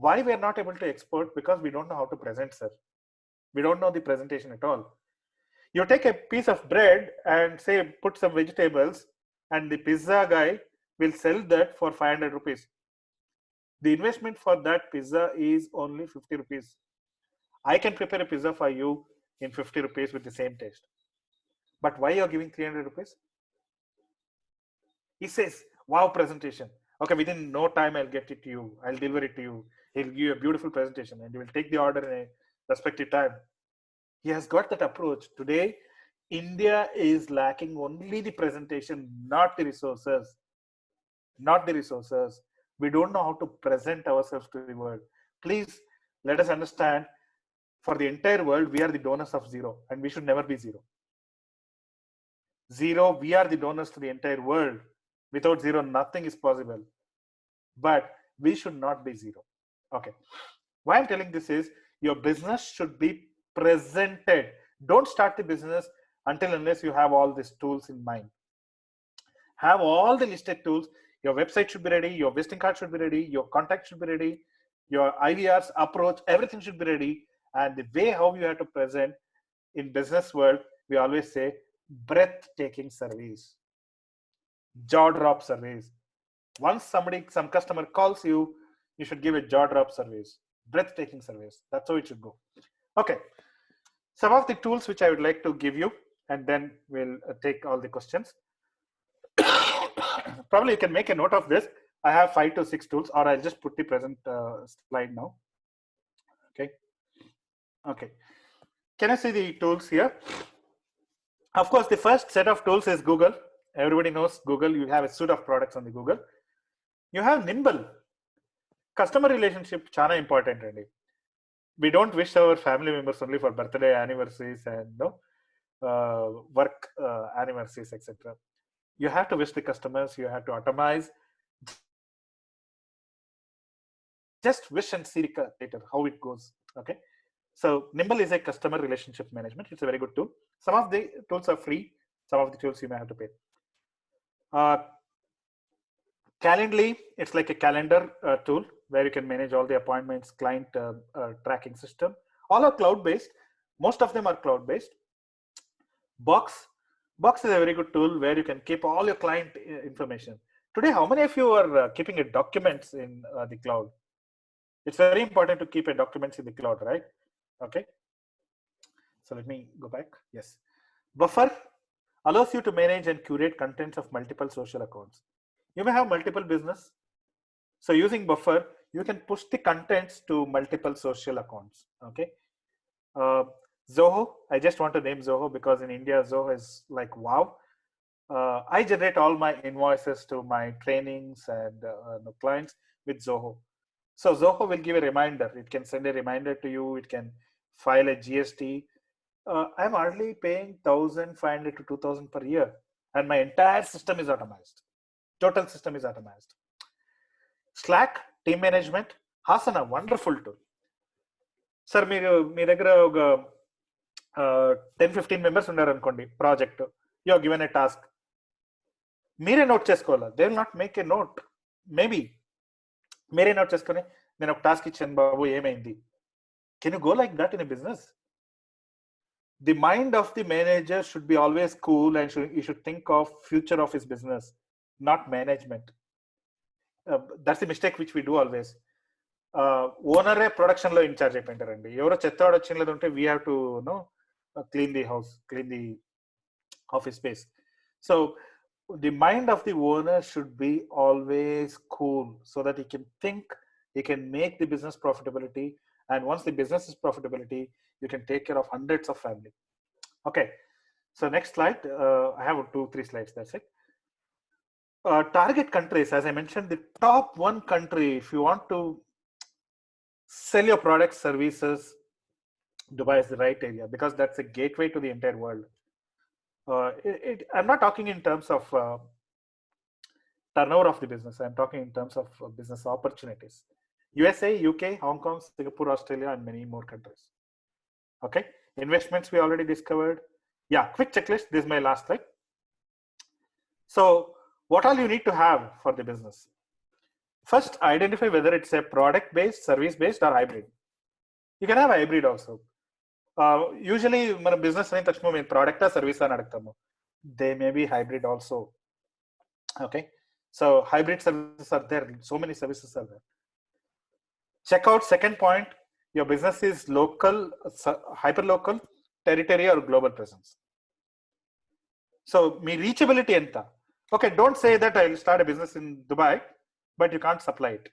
why we are not able to export? Because we don't know how to present, sir. We don't know the presentation at all. You take a piece of bread and say put some vegetables, and the pizza guy will sell that for 500 rupees. The investment for that pizza is only 50 rupees. I can prepare a pizza for you in 50 rupees with the same taste. But why you're giving 300 rupees? He says, wow, presentation. Okay, within no time I'll get it to you. I'll deliver it to you. He'll give you a beautiful presentation and you will take the order in a respective time. He has got that approach. Today, India is lacking only the presentation, not the resources. Not the resources. We don't know how to present ourselves to the world. Please let us understand, for the entire world, we are the donors of zero and we should never be zero. Zero, we are the donors to the entire world. Without zero, nothing is possible. But we should not be zero. Okay. Why I'm telling this is, your business should be presented. Don't start the business until unless you have all these tools in mind. Have all the listed tools. Your website should be ready. Your visiting card should be ready. Your contact should be ready. Your IVRs, approach, everything should be ready. And the way how you have to present in business world, we always say breathtaking service, jaw drop service. Once some customer calls you, you should give a jaw drop service, breathtaking service. That's how it should go. Okay, some of the tools which I would like to give you, and then we'll take all the questions. Probably you can make a note of this. I have 5 to 6 tools, or I'll just put the present slide now. Okay. Okay. Can I see the tools here? Of course, the first set of tools is Google. Everybody knows Google. You have a suite of products on the Google. You have Nimble. Customer relationship chana important, Andy. We don't wish our family members only for birthday, anniversaries, and work anniversaries, etc. You have to wish the customers. You have to atomize. Just wish and see later how it goes. Okay. So Nimble is a customer relationship management. It's a very good tool. Some of the tools are free. Some of the tools you may have to pay. Calendly, it's like a calendar tool where you can manage all the appointments, client tracking system. All are cloud-based. Most of them are cloud-based. Box is a very good tool where you can keep all your client information. Today, how many of you are keeping documents in the cloud? It's very important to keep a documents in the cloud, right? Okay. So let me go back. Yes. Buffer allows you to manage and curate contents of multiple social accounts. You may have multiple business. So using Buffer, you can push the contents to multiple social accounts. Okay. Zoho, I just want to name Zoho because in India, Zoho is like, wow. I generate all my invoices to my trainings and clients with Zoho. So Zoho will give a reminder. It can send a reminder to you. It can file a GST. I'm hardly paying 1,500 to 2,000 per year, and my entire system is automized. Total system is automized. Slack, team management, Hasana, wonderful tool. Sir, మీ దగ్గర ఒక 10-15 members ఉన్నారు అనుకోండి project. You are given a task. మీరే note చేసుకోవాలా. They will not make a note. Maybe మీరే note చేసుకొని నేను ఒక టాస్క్ ఇచ్చాను బాబు ఏమైంది. Can you go like that in a business? The mind of the manager should be always cool and he should think of future of his business. not management. That's the mistake which we do always. Owner production lo in charge ayintarandi. Evaro chettadu vachinadu unte we have to clean the house, clean the office space. So the mind of the owner should be always cool, so that he can think, he can make the business profitability, and once the business is profitability, you can take care of hundreds of family. Okay, so next slide. I have 2-3 slides, that's it. Target countries, as I mentioned, the top one country, if you want to sell your products, services, Dubai is the right area, because that's a gateway to the entire world. I'm not talking in terms of turnover of the business. I'm talking in terms of business opportunities. USA, UK, Hong Kong, Singapore, Australia, and many more countries. Okay, investments we already discovered. Yeah, quick checklist. This is my last slide. So what all you need to have for the business? First, identify whether it's a product-based, service-based, or hybrid. You can have a hybrid also. Usually, మన business అయిన తక్షణ మేము product or service అని అడుగుతాము. They may be hybrid also. Okay, so hybrid services are there. So many services are there. Check out second point. Your business is local, hyper local, territory, or global presence. So me reachability enta. Okay, don't say that I'll start a business in Dubai, but you can't supply it.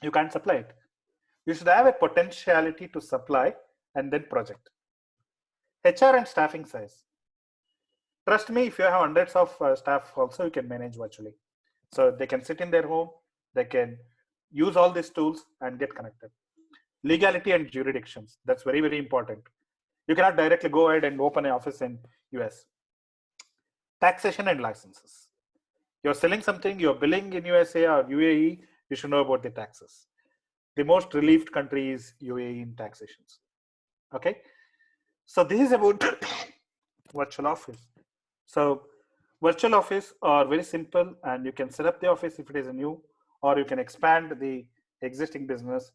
You can't supply it. You should have a potentiality to supply and then project. HR and staffing size. Trust me, if you have hundreds of staff also, you can manage virtually. So they can sit in their home, they can use all these tools and get connected. Legality and jurisdictions. That's very, very important. You cannot directly go ahead and open an office in US. Taxation and licenses. You're selling something, you're billing in USA or UAE, you should know about the taxes. The most relieved country is UAE in taxations. Okay, so this is about virtual office. So virtual office are very simple, and you can set up the office if it is a new, or you can expand the existing business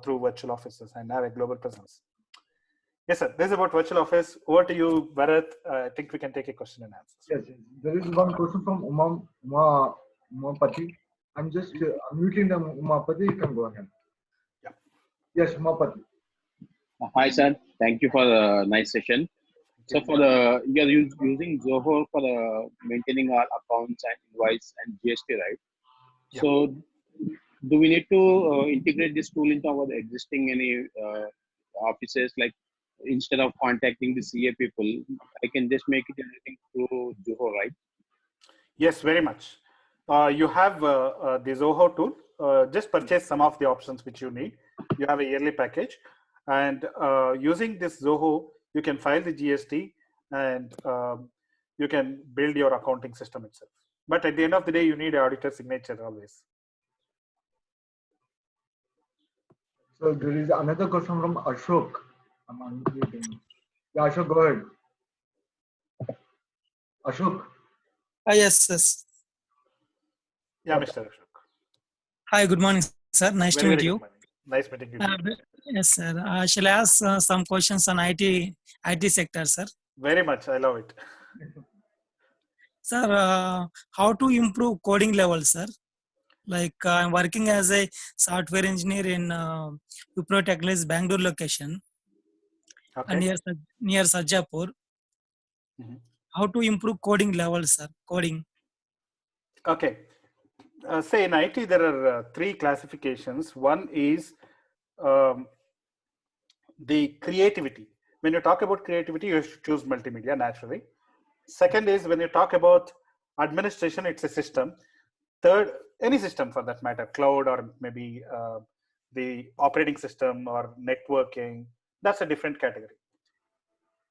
through virtual offices and have a global presence. Yes, sir. This is about virtual office. Over to you, Bharat. I think we can take a question and answer. Yes, there is one question from Umapati. I'm just unmuting them. Umapati, you can go ahead. Yeah. Yes, Umapati. Hi, sir. Thank you for the nice session. So for you're using Zoho for maintaining our accounts and invoice and GST, right? Yeah. So do we need to integrate this tool into our existing any offices? Like instead of contacting the CA people, I can just make it everything through Zoho, right? Yes, very much. You have the Zoho tool. Just purchase some of the options which you need. You have a yearly package, and using this Zoho, you can file the GST, and you can build your accounting system itself. But at the end of the day, you need an auditor signature always. So there is another question from Ashok. I'm unmuting. Yeah, Ashok, go ahead. Ashok. Yes, yes. Yeah, Mr. Ashok. Hi, good morning, sir. Nice to meet you. Nice meeting you. Yes, sir. Shall I ask some questions on IT sector, sir? Very much. I love it. Sir, how to improve coding level, sir? Like I'm working as a software engineer in Wipro Technologies Bangalore location, Okay. near Sajjapur. Mm-hmm. How to improve coding level, sir? Coding. Okay. Say in IT, there are 3 classifications. One is the creativity. When you talk about creativity, you should choose multimedia naturally. Second is when you talk about administration, it's a system. Third, any system for that matter, cloud or maybe the operating system or networking, that's a different category.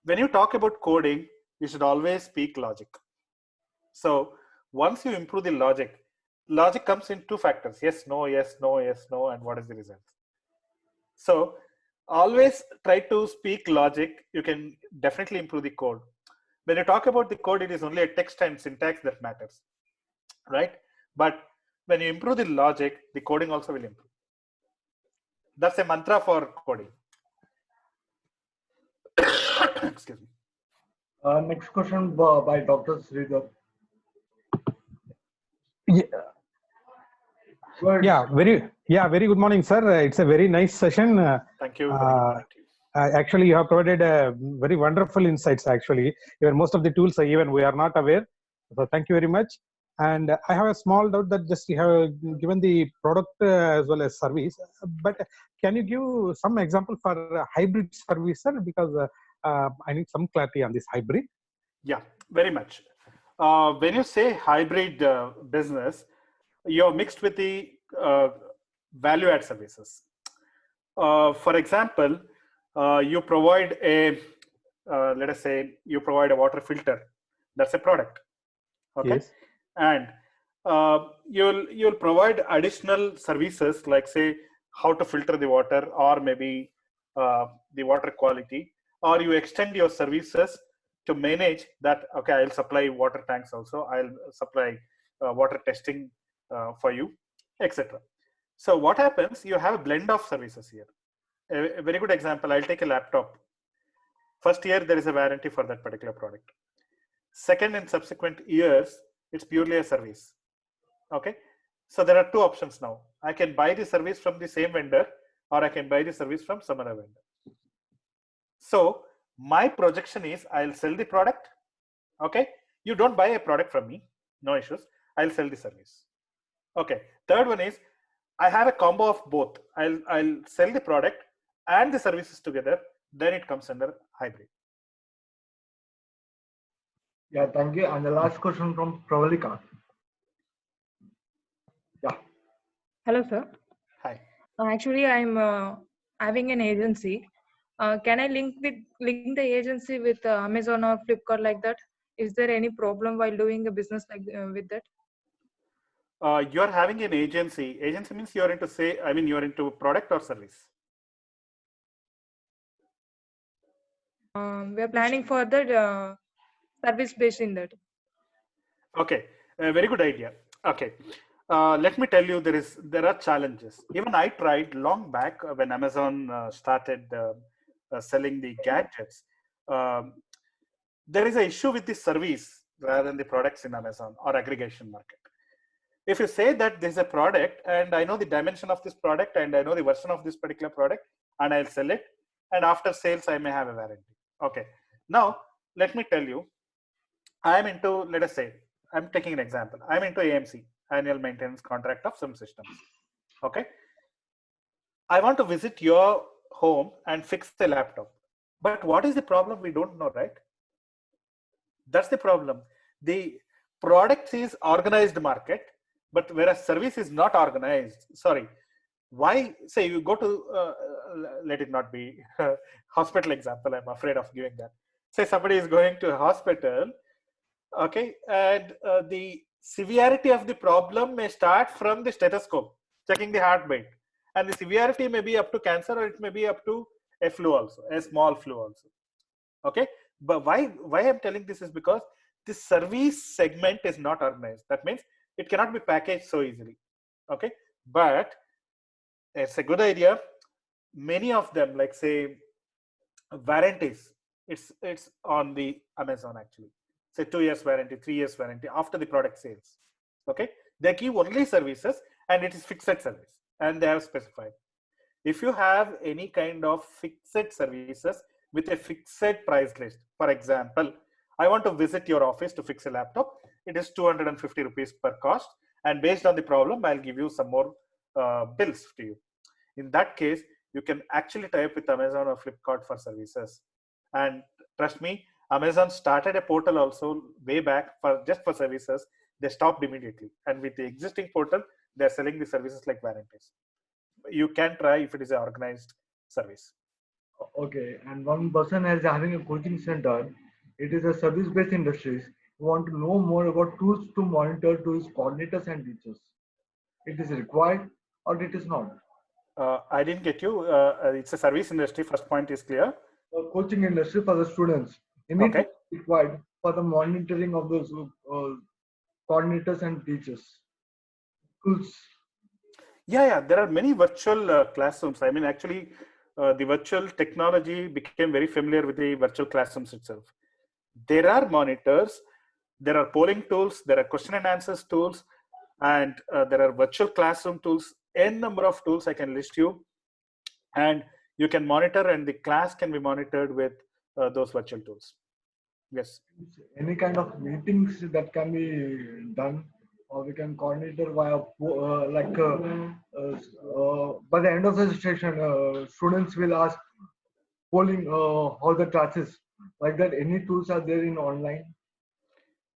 When you talk about coding, you should always speak logic. So once you improve the logic comes in 2 factors: yes, no, yes, no, yes, no, and what is the result. So always try to speak logic. You can definitely improve the code. When you talk about the code, it is only a text and syntax that matters, right? But when you improve the logic, the coding also will improve. That's a mantra for coding. Excuse me. Next question by Dr. Sridhar. Yeah, very good morning, sir. It's a very nice session. Thank you. Very good morning to you. Actually, you have provided very wonderful insights. Actually, even most of the tools, even we are not aware. So, thank you very much. And I have a small doubt that just you have given the product as well as service, but can you give some example for hybrid service, sir? Because I need some clarity on this hybrid. Yeah, very much. When you say hybrid business, you're mixed with the value add services. For example, you provide a, let us say, you provide a water filter. That's a product. Okay. Yes. And you'll provide additional services like, say, how to filter the water, or maybe the water quality, or you extend your services to manage that. Okay, I'll supply water tanks also, I'll supply water testing for you, etc. So what happens, you have a blend of services here. A very good example, I'll take a laptop. First year there is a warranty for that particular product. Second and subsequent years, it's purely a service. Okay, so there are two options now. I can buy the service from the same vendor, or I can buy the service from some other vendor. So my projection is, I'll sell the product. Okay, you don't buy a product from me, no issues. I'll sell the service. Okay, third one is, I have a combo of both. I'll sell the product and the services together. Then it comes under hybrid. Yeah, thank you. And the last question from Pravalika. Yeah. Hello, sir. Hi. Actually, I'm having an agency. Can I link the agency with Amazon or Flipkart like that? Is there any problem while doing a business like with that? You're having an agency. Agency means you're into, say, I mean, you're into product or service? We're planning for the service based in that. Okay, a very good idea. Okay, let me tell you, there are challenges. Even I tried long back when Amazon started selling the gadgets. There is an issue with the service rather than the products in Amazon or aggregation market. If you say that there's a product and I know the dimension of this product and I know the version of this particular product and I'll sell it, and after sales I may have a warranty. Okay, now let me tell you, I'm into, let us say, I'm taking an example. I'm into AMC, annual maintenance contract of some systems. Okay, I want to visit your home and fix the laptop. But what is the problem? We don't know, right? That's the problem. The product is organized market, but whereas service is not organized. Sorry, why? Say you go to, let it not be hospital example. I'm afraid of giving that. Say somebody is going to a hospital, okay, and the severity of the problem may start from the stethoscope, checking the heartbeat, and the severity may be up to cancer, or it may be up to a flu also, a small flu also. Okay, but why I'm telling this is because the service segment is not organized. That means it cannot be packaged so easily. Okay, but it's a good idea. Many of them, like say warranties, it's on the Amazon actually. Say 2 years warranty, 3 years warranty after the product sales. Okay, they give only services and it is fixed service, and they have specified. If you have any kind of fixed services with a fixed price list, for example, I want to visit your office to fix a laptop. It is 250 rupees per cost, and based on the problem, I'll give you some more bills to you. In that case, you can actually tie up with Amazon or Flipkart for services. And trust me, Amazon started a portal also way back for just for services. They stopped immediately, and with the existing portal, they're selling the services like warranties. You can try if it is an organized service. Okay, and one person is having a coaching center. It is a service-based industries. You want to know more about tools to monitor to his coordinators and teachers. It is required or it is not. I didn't get you. It's a service industry. First point is clear. Coaching industry for the students. Immediately okay. Required for the monitoring of those coordinators and teachers. Tools. Yeah. There are many virtual classrooms. I mean, actually, the virtual technology became very familiar with the virtual classrooms itself. There are monitors, there are polling tools, there are question and answers tools. And there are virtual classroom tools, n number of tools I can list you, and you can monitor, and the class can be monitored with those virtual tools. Yes. Any kind of meetings that can be done, or we can coordinate it via by the end of the session, students will ask polling all the classes like that. Any tools are there in online?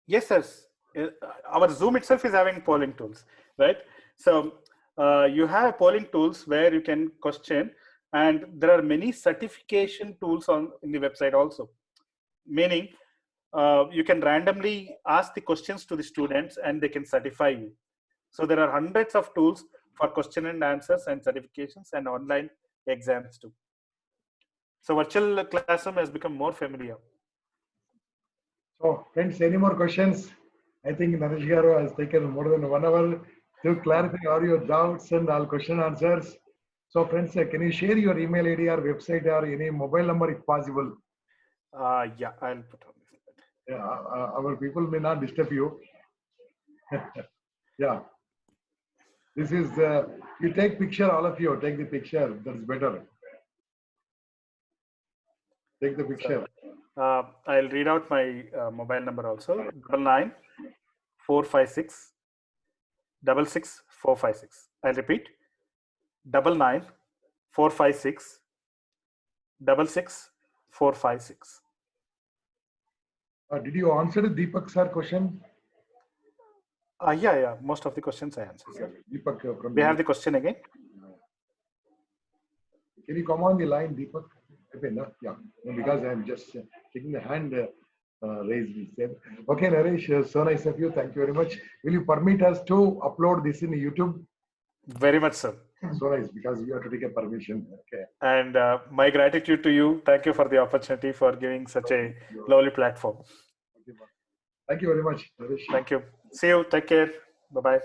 Yes, sir. Our Zoom itself is having polling tools, right? So you have polling tools where you can question, and there are many certification tools in the website also. Meaning, you can randomly ask the questions to the students, and they can certify you. So there are hundreds of tools for question and answers and certifications and online exams too. So virtual classroom has become more familiar. So friends, any more questions? I think Naresh Garu has taken more than 1 hour to clarify all your doubts and all question answers. So friends, can you share your email ID or website or any mobile number if possible? Yeah, I'll put on this. Yeah, our people may not disturb you. Yeah. This is, you take picture, all of you, take the picture. That's better. Take the picture. I'll read out my mobile number also. 99 456 66 456. I'll repeat. 99 456 66 456. Did you answer Deepak sir question? Yeah. Most of the questions I answered, sir. Deepak from We have the question again. Can you come on the line, Deepak? Yeah, because I'm just taking the hand raised. He said, okay, Naresh, so nice of you. Thank you very much. Will you permit us to upload this in YouTube? Very much, sir. So nice, because you have to take a permission. Okay. And my gratitude to you. Thank you for the opportunity for giving such a lovely platform. Thank you very much, Naresh. Thank you. See you. Take care. Bye-bye.